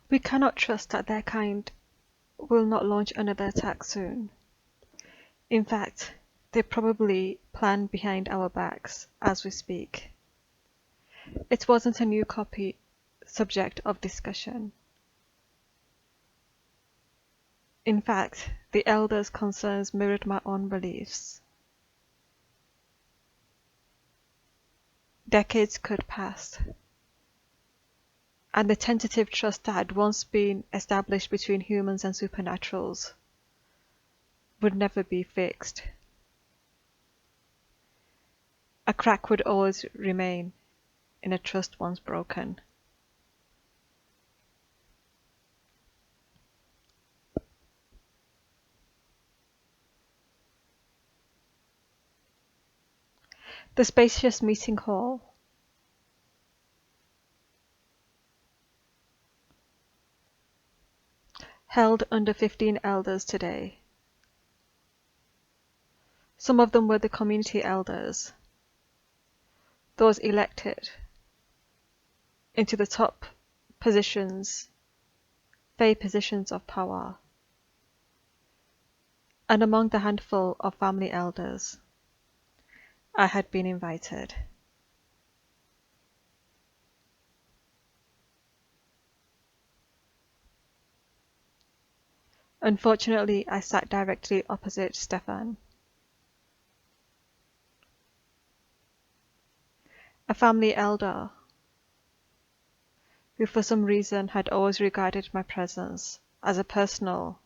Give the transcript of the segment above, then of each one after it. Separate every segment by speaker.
Speaker 1: We cannot trust that their kind will not launch another attack soon. In fact, they probably plan behind our backs as we speak. It wasn't a new copy subject of discussion. In fact, the elders' concerns mirrored my own beliefs. Decades could pass, and the tentative trust that had once been established between humans and supernaturals would never be fixed. A crack would always remain in a trust once broken. The spacious meeting hall. Held under 15 elders today. Some of them were the community elders, those elected into the top positions, Fey positions of power, and among the handful of family elders, I had been invited. Unfortunately, I sat directly opposite Stefan. A family elder who for some reason had always regarded my presence as a personal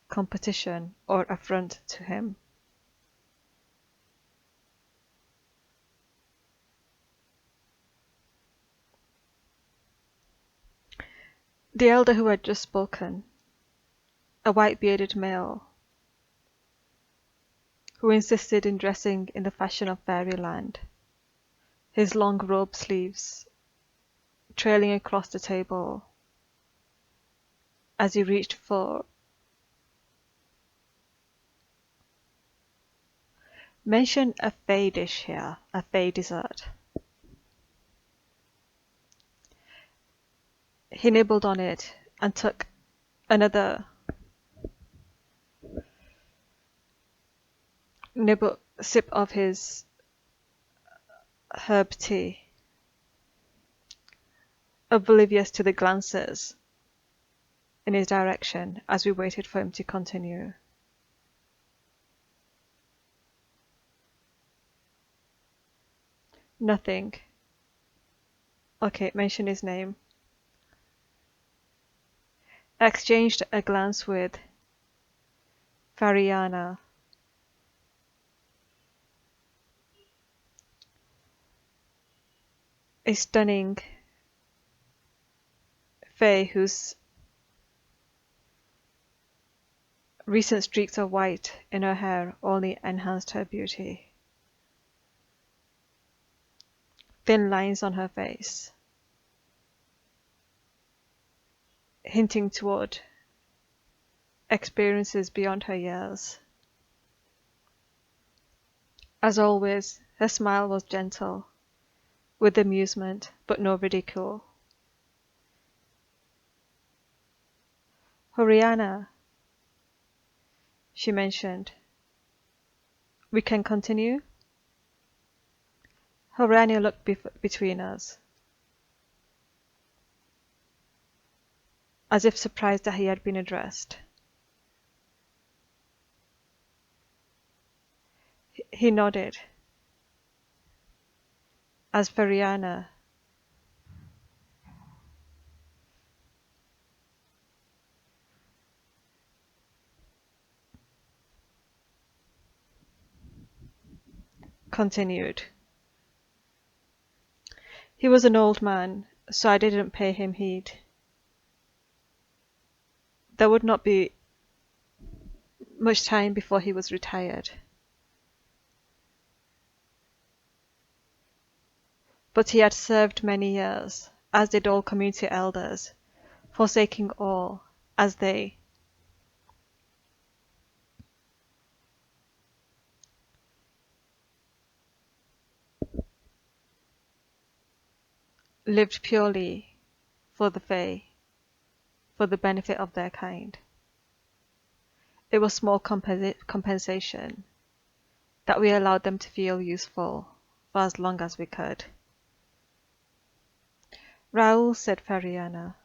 Speaker 1: competition or affront to him. The elder who had just spoken, a white-bearded male, who insisted in dressing in the fashion of fairyland, his long robe sleeves trailing across the table as he reached for mention a Fey dish here, a Fey dessert. He nibbled on it and took another sip of his herb tea, oblivious to the glances in his direction as we waited for him to continue. Nothing. Okay, mention his name. Exchanged a glance with Fariana. A stunning Fey whose recent streaks of white in her hair only enhanced her beauty. Thin lines on her face, hinting toward experiences beyond her years. As always, her smile was gentle, with amusement but no ridicule. Horiana, she mentioned. We can continue? Horiana looked between us, as if surprised that he had been addressed. He nodded, as Fariana continued. He was an old man, so I didn't pay him heed. There would not be much time before he was retired. But he had served many years, as did all community elders, forsaking all, as they lived purely for the Fae. for the benefit of their kind. It was small compensation that we allowed them to feel useful for as long as we could. Raoul, said Fariana.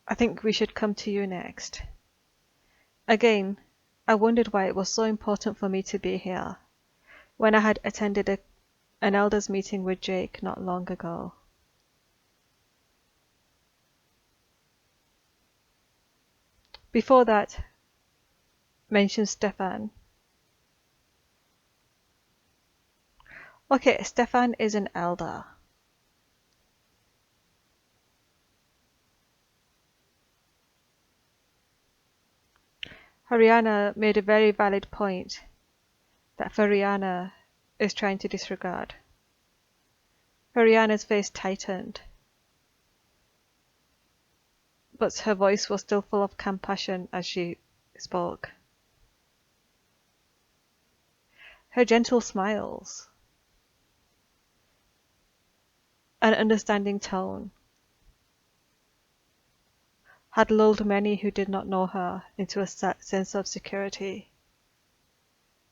Speaker 1: I think we should come to you next. Again, I wondered why it was so important for me to be here, when I had attended an elders' meeting with Jake not long ago. Before that, mentioned Stefan. Okay, Stefan is an elder. Haryana made a very valid point that Fariana is trying to disregard. Haryana's face tightened, but her voice was still full of compassion as she spoke. Her gentle smiles, an understanding tone, had lulled many who did not know her into a sense of security.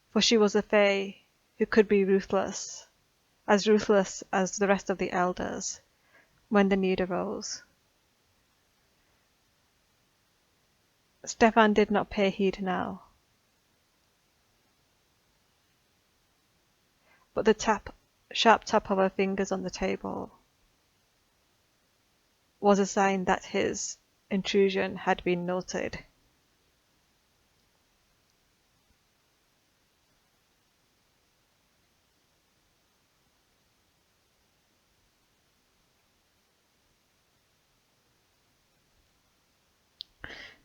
Speaker 1: For she was a Fae who could be ruthless as the rest of the elders, when the need arose. Stefan did not pay heed now, but the sharp tap of her fingers on the table was a sign that his intrusion had been noted.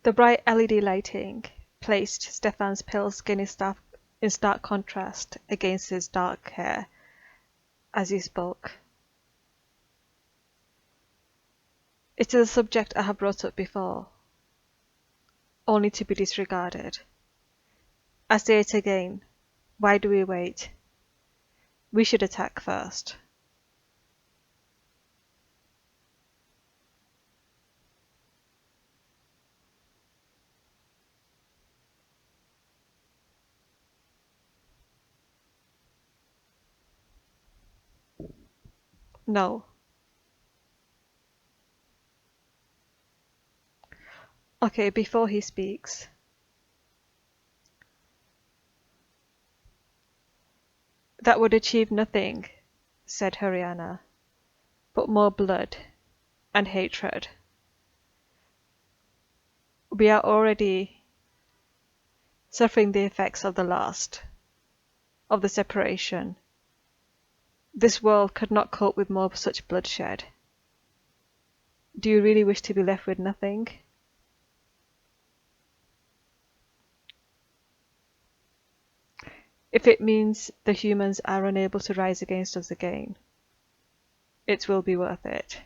Speaker 1: The bright LED lighting placed Stefan's pale skin in stark contrast against his dark hair as he spoke. It is a subject I have brought up before, only to be disregarded. I say it again. Why do we wait? We should attack first. No. Okay, before he speaks. That would achieve nothing, said Haryana, but more blood and hatred. We are already suffering the effects of of the separation. This world could not cope with more such bloodshed. Do you really wish to be left with nothing? If it means the humans are unable to rise against us again, it will be worth it.